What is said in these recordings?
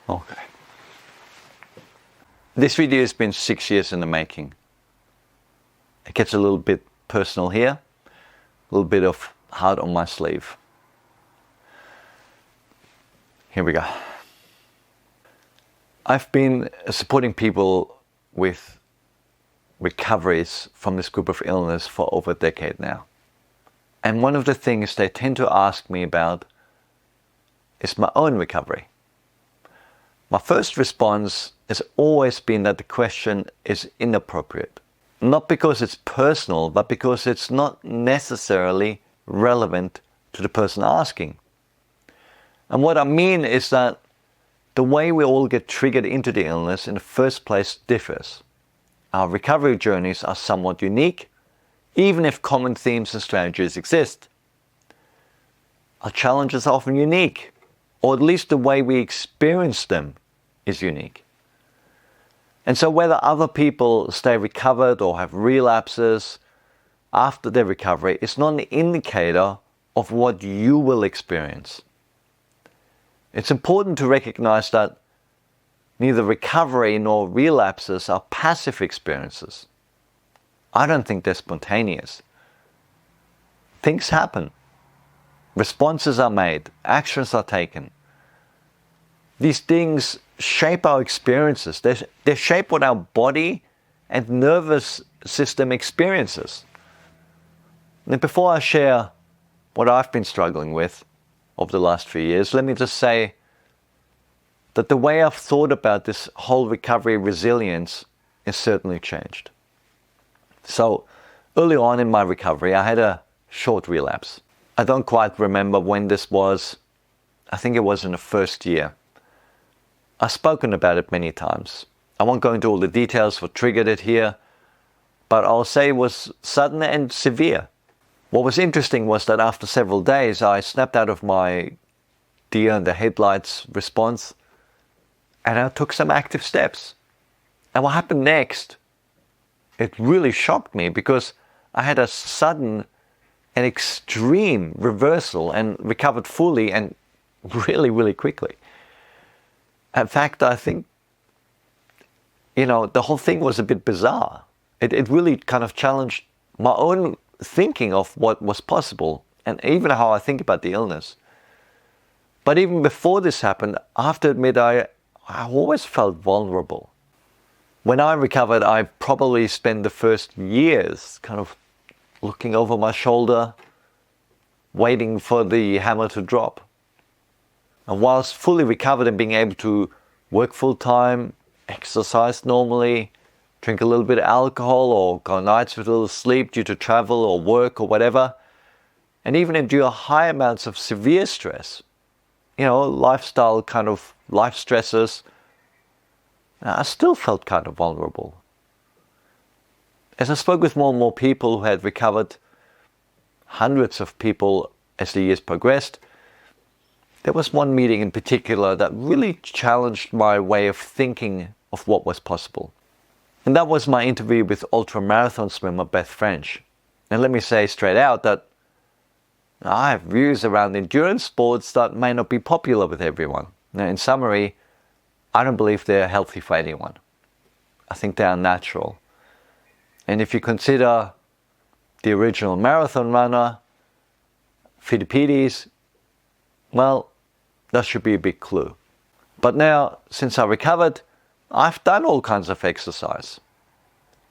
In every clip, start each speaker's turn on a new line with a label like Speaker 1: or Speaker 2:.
Speaker 1: Okay. This video has been 6 years in the making. It gets a little bit personal here, a little bit of heart on my sleeve. Here we go. I've been supporting people with recoveries from this group of illness for over a decade now. And one of the things they tend to ask me about is my own recovery. My first response has always been that the question is inappropriate. Not because it's personal, but because it's not necessarily relevant to the person asking. And what I mean is that the way we all get triggered into the illness in the first place differs. Our recovery journeys are somewhat unique, even if common themes and strategies exist. Our challenges are often unique, or at least the way we experience them is unique. And so whether other people stay recovered or have relapses after their recovery is not an indicator of what you will experience. It's important to recognize that neither recovery nor relapses are passive experiences. I don't think they're spontaneous. Things happen. Responses are made. Actions are taken. These things shape our experiences. They shape what our body and nervous system experiences. And before I share what I've been struggling with over the last few years, let me just say that the way I've thought about this whole recovery resilience has certainly changed. So early on in my recovery, I had a short relapse. I don't quite remember when this was. I think it was in the first year. I've spoken about it many times. I won't go into all the details what triggered it here, but I'll say it was sudden and severe. What was interesting was that after several days, I snapped out of my deer in the headlights response and I took some active steps. And what happened next, it really shocked me because I had a sudden and extreme reversal and recovered fully and really, really quickly. In fact, I think, the whole thing was a bit bizarre. It really kind of challenged my own thinking of what was possible and even how I think about the illness. But even before this happened, I have to admit I always felt vulnerable. When I recovered, I probably spent the first years kind of looking over my shoulder, waiting for the hammer to drop. And whilst fully recovered and being able to work full time, exercise normally, drink a little bit of alcohol or go nights with a little sleep due to travel or work or whatever, and even endure high amounts of severe stress, lifestyle kind of life stresses, I still felt kind of vulnerable. As I spoke with more and more people who had recovered, hundreds of people as the years progressed, there was one meeting in particular that really challenged my way of thinking of what was possible. And that was my interview with ultramarathon swimmer Beth French. And let me say straight out that I have views around endurance sports that may not be popular with everyone. Now, in summary, I don't believe they're healthy for anyone. I think they are natural. And if you consider the original marathon runner, Philippides, well, that should be a big clue. But now, since I recovered, I've done all kinds of exercise,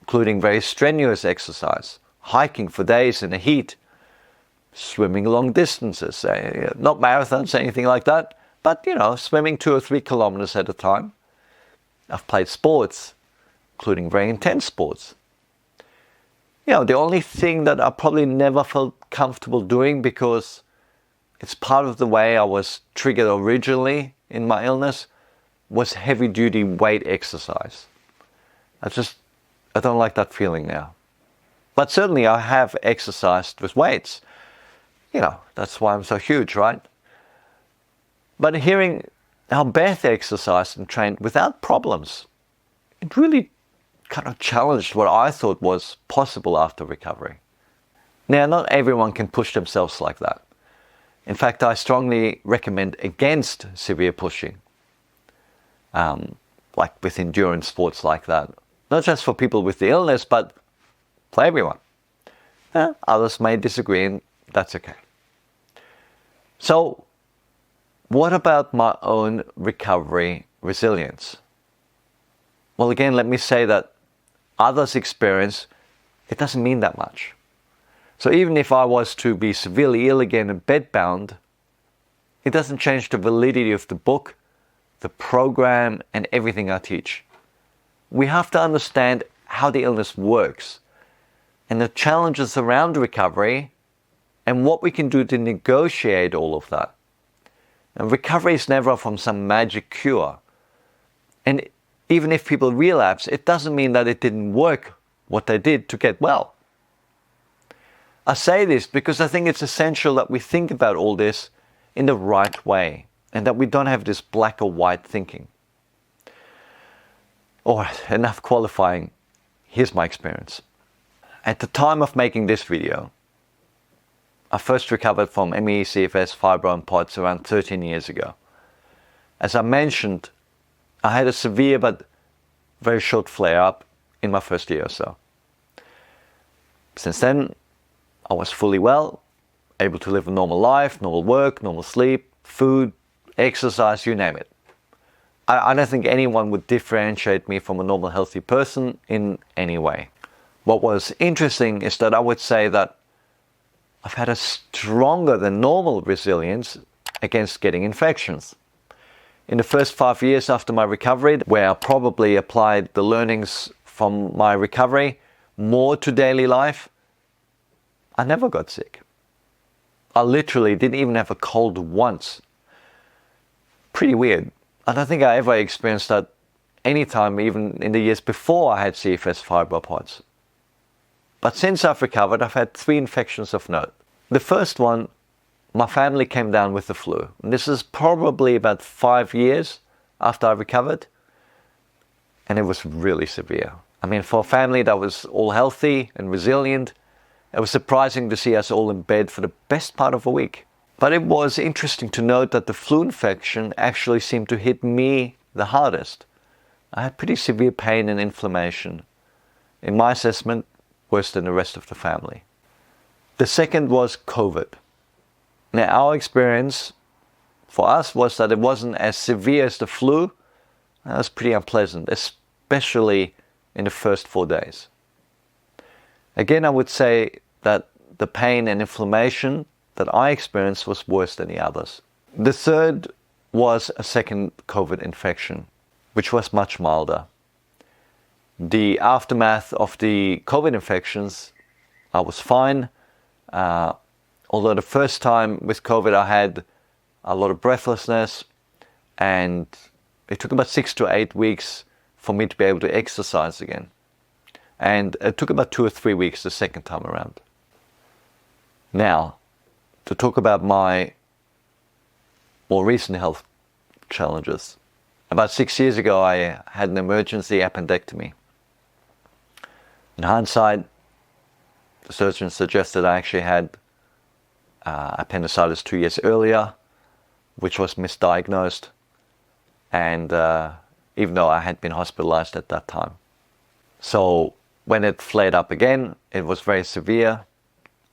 Speaker 1: including very strenuous exercise, hiking for days in the heat, swimming long distances, not marathons, anything like that, but, swimming 2 or 3 kilometers at a time. I've played sports, including very intense sports. The only thing that I probably never felt comfortable doing because it's part of the way I was triggered originally in my illness was heavy-duty weight exercise. I don't like that feeling now. But certainly I have exercised with weights. That's why I'm so huge, right? But hearing how Beth exercised and trained without problems, it really kind of challenged what I thought was possible after recovery. Now, not everyone can push themselves like that. In fact, I strongly recommend against severe pushing. like with endurance sports like that. Not just for people with the illness, but for everyone. Others may disagree, and that's okay. So, what about my own recovery resilience? Well, again, let me say that others' experience, it doesn't mean that much. So even if I was to be severely ill again and bedbound, it doesn't change the validity of the book, the program, and everything I teach. We have to understand how the illness works and the challenges around recovery and what we can do to negotiate all of that. And recovery is never from some magic cure. And even if people relapse, it doesn't mean that it didn't work what they did to get well. I say this because I think it's essential that we think about all this in the right way and that we don't have this black or white thinking. All right, enough qualifying. Here's my experience. At the time of making this video, I first recovered from ME, CFS, fibro and POTS around 13 years ago. As I mentioned, I had a severe but very short flare-up in my first year or so. Since then, I was fully well, able to live a normal life, normal work, normal sleep, food, exercise, you name it. I don't think anyone would differentiate me from a normal healthy person in any way. What was interesting is that I would say that I've had a stronger than normal resilience against getting infections. In the first 5 years after my recovery, where I probably applied the learnings from my recovery more to daily life, I never got sick. I literally didn't even have a cold once. Pretty weird. I don't think I ever experienced that anytime, even in the years before I had CFS fibropods. But since I've recovered, I've had 3 infections of note. The first one, my family came down with the flu. And this is probably about 5 years after I recovered. And it was really severe. I mean, for a family that was all healthy and resilient, it was surprising to see us all in bed for the best part of a week. But it was interesting to note that the flu infection actually seemed to hit me the hardest. I had pretty severe pain and inflammation. In my assessment, worse than the rest of the family. The second was COVID. Now, our experience for us was that it wasn't as severe as the flu. That was pretty unpleasant, especially in the first 4 days. Again, I would say that the pain and inflammation that I experienced was worse than the others. The third was a second COVID infection, which was much milder. The aftermath of the COVID infections, I was fine. Although the first time with COVID I had a lot of breathlessness, and it took about 6 to 8 weeks for me to be able to exercise again. And it took about 2 or 3 weeks the second time around. Now, to talk about my more recent health challenges. About 6 years ago, I had an emergency appendectomy. In hindsight, the surgeon suggested I actually had appendicitis 2 years earlier, which was misdiagnosed, and even though I had been hospitalized at that time. So when it flared up again, it was very severe.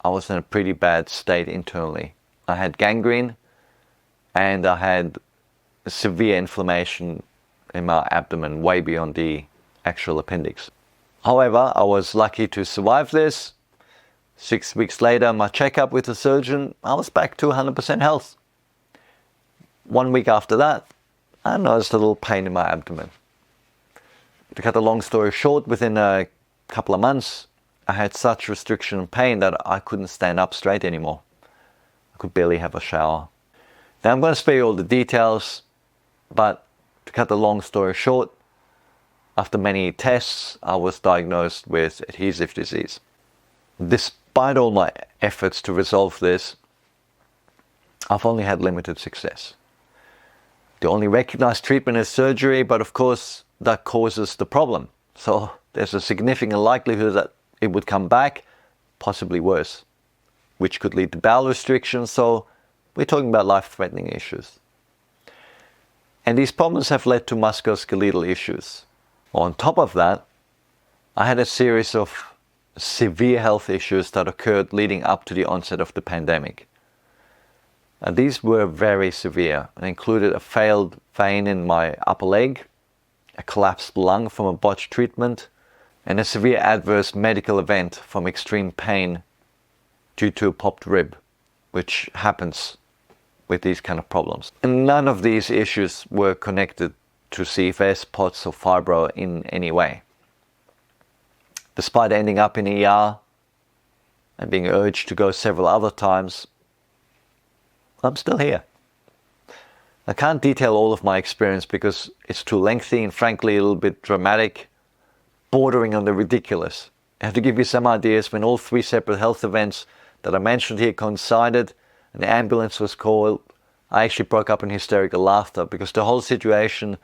Speaker 1: I was in a pretty bad state internally. I had gangrene and I had severe inflammation in my abdomen, way beyond the actual appendix. However, I was lucky to survive this. 6 weeks later, my checkup with the surgeon, I was back to 100% health. 1 week after that, I noticed a little pain in my abdomen. To cut a long story short, within a couple of months, I had such restriction and pain that I couldn't stand up straight anymore. I could barely have a shower. Now I'm going to spare you all the details, but to cut the long story short, after many tests, I was diagnosed with adhesive disease. Despite all my efforts to resolve this, I've only had limited success. The only recognized treatment is surgery, but of course that causes the problem. So there's a significant likelihood that it would come back, possibly worse, which could lead to bowel restrictions. So we're talking about life-threatening issues. And these problems have led to musculoskeletal issues. On top of that, I had a series of severe health issues that occurred leading up to the onset of the pandemic. And these were very severe and included a failed vein in my upper leg, a collapsed lung from a botched treatment, and a severe adverse medical event from extreme pain due to a popped rib, which happens with these kind of problems. And none of these issues were connected to CFS, POTS or fibro in any way. Despite ending up in ER and being urged to go several other times, I'm still here. I can't detail all of my experience because it's too lengthy and frankly a little bit dramatic, bordering on the ridiculous. I have to give you some ideas. When all 3 separate health events that I mentioned here coincided and the ambulance was called, I actually broke up in hysterical laughter because the whole situation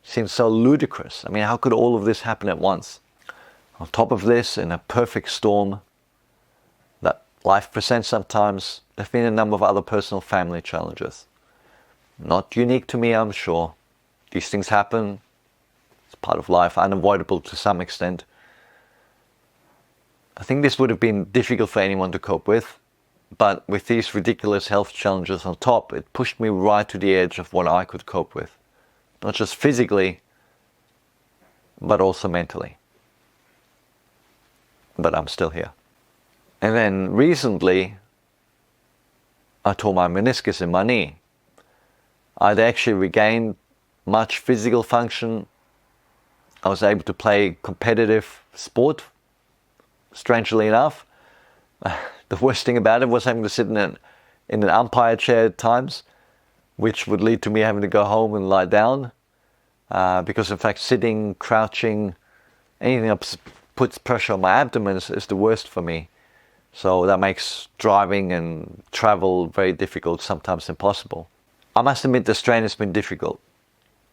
Speaker 1: seemed so ludicrous. I mean, how could all of this happen at once? On top of this, in a perfect storm that life presents sometimes, there have been a number of other personal family challenges. Not unique to me, I'm sure. These things happen. It's part of life, unavoidable to some extent. I think this would have been difficult for anyone to cope with, but with these ridiculous health challenges on top, it pushed me right to the edge of what I could cope with. Not just physically, but also mentally. But I'm still here. And then recently, I tore my meniscus in my knee. I'd actually regained much physical function. I was able to play competitive sport, strangely enough. The worst thing about it was having to sit in an umpire chair at times, which would lead to me having to go home and lie down. Because in fact, sitting, crouching, anything that puts pressure on my abdomen is the worst for me. So that makes driving and travel very difficult, sometimes impossible. I must admit the strain has been difficult.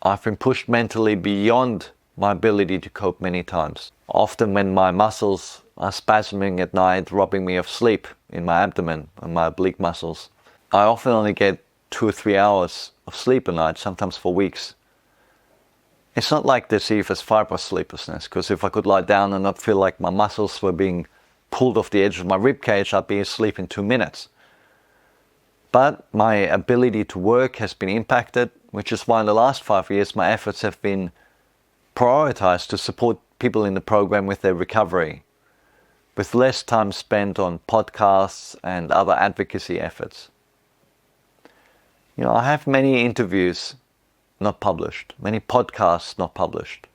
Speaker 1: I've been pushed mentally beyond my ability to cope many times. Often when my muscles are spasming at night, robbing me of sleep in my abdomen and my oblique muscles, I often only get 2 or 3 hours of sleep a night, sometimes for weeks. It's not like the CFS fibro sleeplessness, because if I could lie down and not feel like my muscles were being pulled off the edge of my rib cage, I'd be asleep in 2 minutes. But my ability to work has been impacted, which is why in the last 5 years my efforts have been prioritized to support people in the program with their recovery, with less time spent on podcasts and other advocacy efforts. I have many interviews not published, many podcasts not published.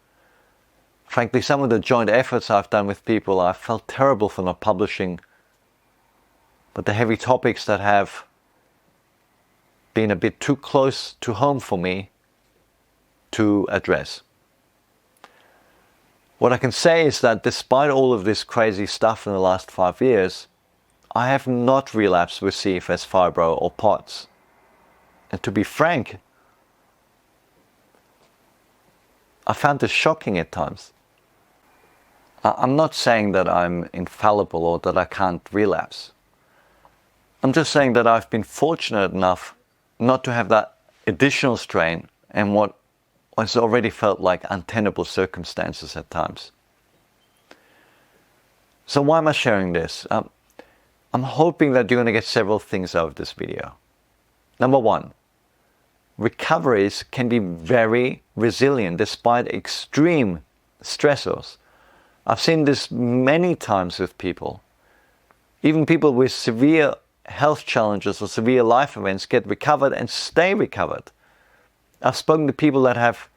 Speaker 1: Frankly, some of the joint efforts I've done with people, I felt terrible for not publishing, but the heavy topics that have been a bit too close to home for me to address. What I can say is that despite all of this crazy stuff in the last 5 years, I have not relapsed with CFS fibro or POTS. And to be frank, I found this shocking at times. I'm not saying that I'm infallible or that I can't relapse. I'm just saying that I've been fortunate enough not to have that additional strain and what has already felt like untenable circumstances at times. So why am I sharing this? I'm hoping that you're going to get several things out of this video. Number one, recoveries can be very resilient despite extreme stressors. I've seen this many times with people. Even people with severe health challenges or severe life events get recovered and stay recovered. I've spoken to people that have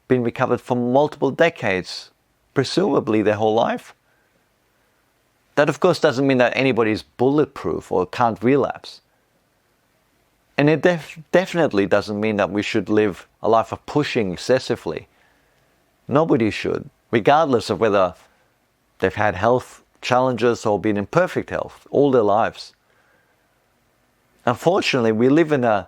Speaker 1: been recovered for multiple decades, presumably their whole life. That of course doesn't mean that anybody's bulletproof or can't relapse. And it definitely doesn't mean that we should live a life of pushing excessively. Nobody should, regardless of whether they've had health challenges or been in perfect health all their lives. Unfortunately, we live in a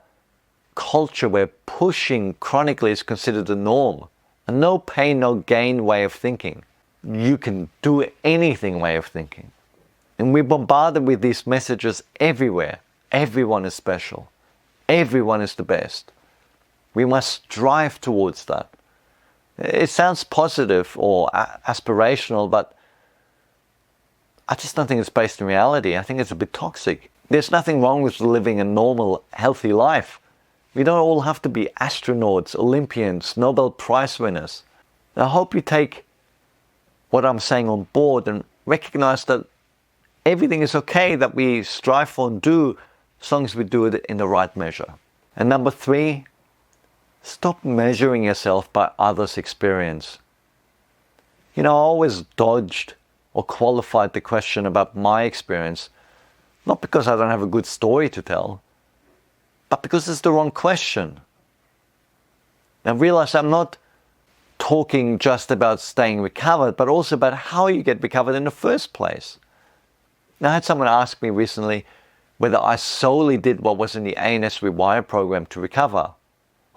Speaker 1: culture where pushing chronically is considered the norm. A no pain, no gain way of thinking. You can do anything way of thinking. And we're bombarded with these messages everywhere. Everyone is special. Everyone is the best. We must strive towards that. It sounds positive or aspirational, but I just don't think it's based in reality. I think it's a bit toxic. There's nothing wrong with living a normal, healthy life. We don't all have to be astronauts, Olympians, Nobel Prize winners. I hope you take what I'm saying on board and recognize that everything is okay that we strive for and do, as long as we do it in the right measure. And number 3, stop measuring yourself by others' experience. I always dodged or qualified the question about my experience, not because I don't have a good story to tell, but because it's the wrong question. Now realize I'm not talking just about staying recovered, but also about how you get recovered in the first place. Now, I had someone ask me recently whether I solely did what was in the ANS Rewire program to recover.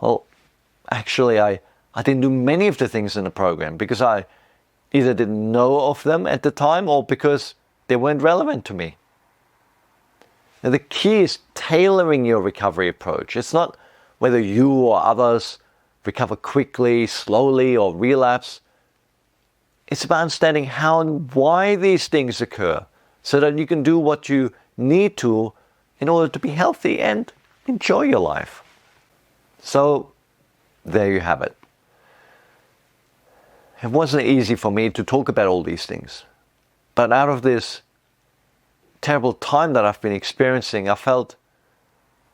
Speaker 1: Well, actually, I didn't do many of the things in the program because I either didn't know of them at the time or because they weren't relevant to me. Now, the key is tailoring your recovery approach. It's not whether you or others recover quickly, slowly, or relapse. It's about understanding how and why these things occur so that you can do what you need to in order to be healthy and enjoy your life. So, there you have it. It wasn't easy for me to talk about all these things. But out of this terrible time that I've been experiencing, I felt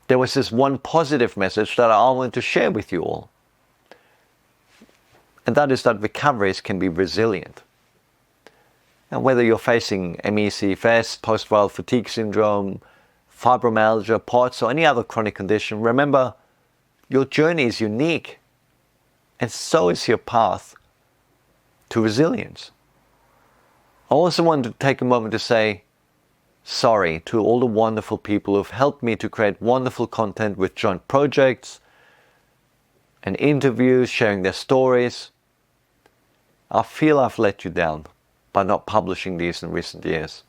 Speaker 1: there was this one positive message that I wanted to share with you all. And that is that recoveries can be resilient. And whether you're facing ME/CFS, post-viral fatigue syndrome, fibromyalgia, POTS, or any other chronic condition, remember, your journey is unique. And so is your path to resilience. I also want to take a moment to say sorry to all the wonderful people who've helped me to create wonderful content with joint projects and interviews, sharing their stories. I feel I've let you down by not publishing these in recent years.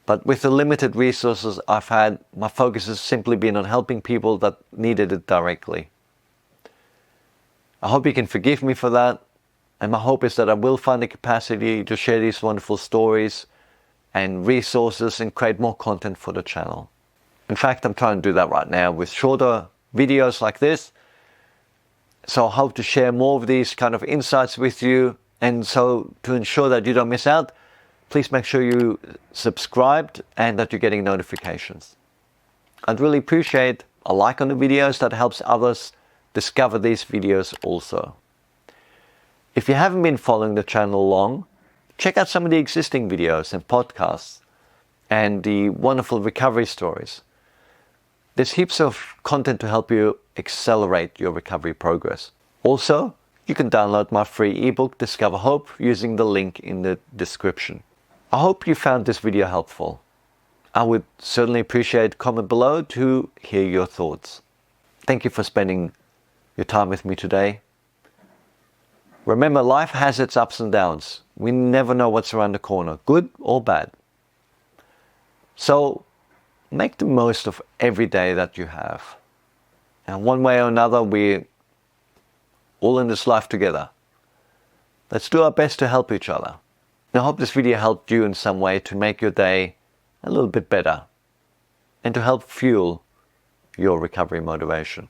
Speaker 1: But with the limited resources I've had, my focus has simply been on helping people that needed it directly. I hope you can forgive me for that, and my hope is that I will find the capacity to share these wonderful stories and resources and create more content for the channel. In fact, I'm trying to do that right now with shorter videos like this. So I hope to share more of these kind of insights with you. And so to ensure that you don't miss out, please make sure you subscribed and that you're getting notifications. I'd really appreciate a like on the videos. That helps others discover these videos also. If you haven't been following the channel long, check out some of the existing videos and podcasts and the wonderful recovery stories. There's heaps of content to help you accelerate your recovery progress. Also, you can download my free ebook, Discover Hope, using the link in the description. I hope you found this video helpful. I would certainly appreciate a comment below to hear your thoughts. Thank you for spending your time with me today. Remember, life has its ups and downs. We never know what's around the corner, good or bad. So, make the most of every day that you have. And one way or another, we're all in this life together. Let's do our best to help each other. And I hope this video helped you in some way to make your day a little bit better and to help fuel your recovery motivation.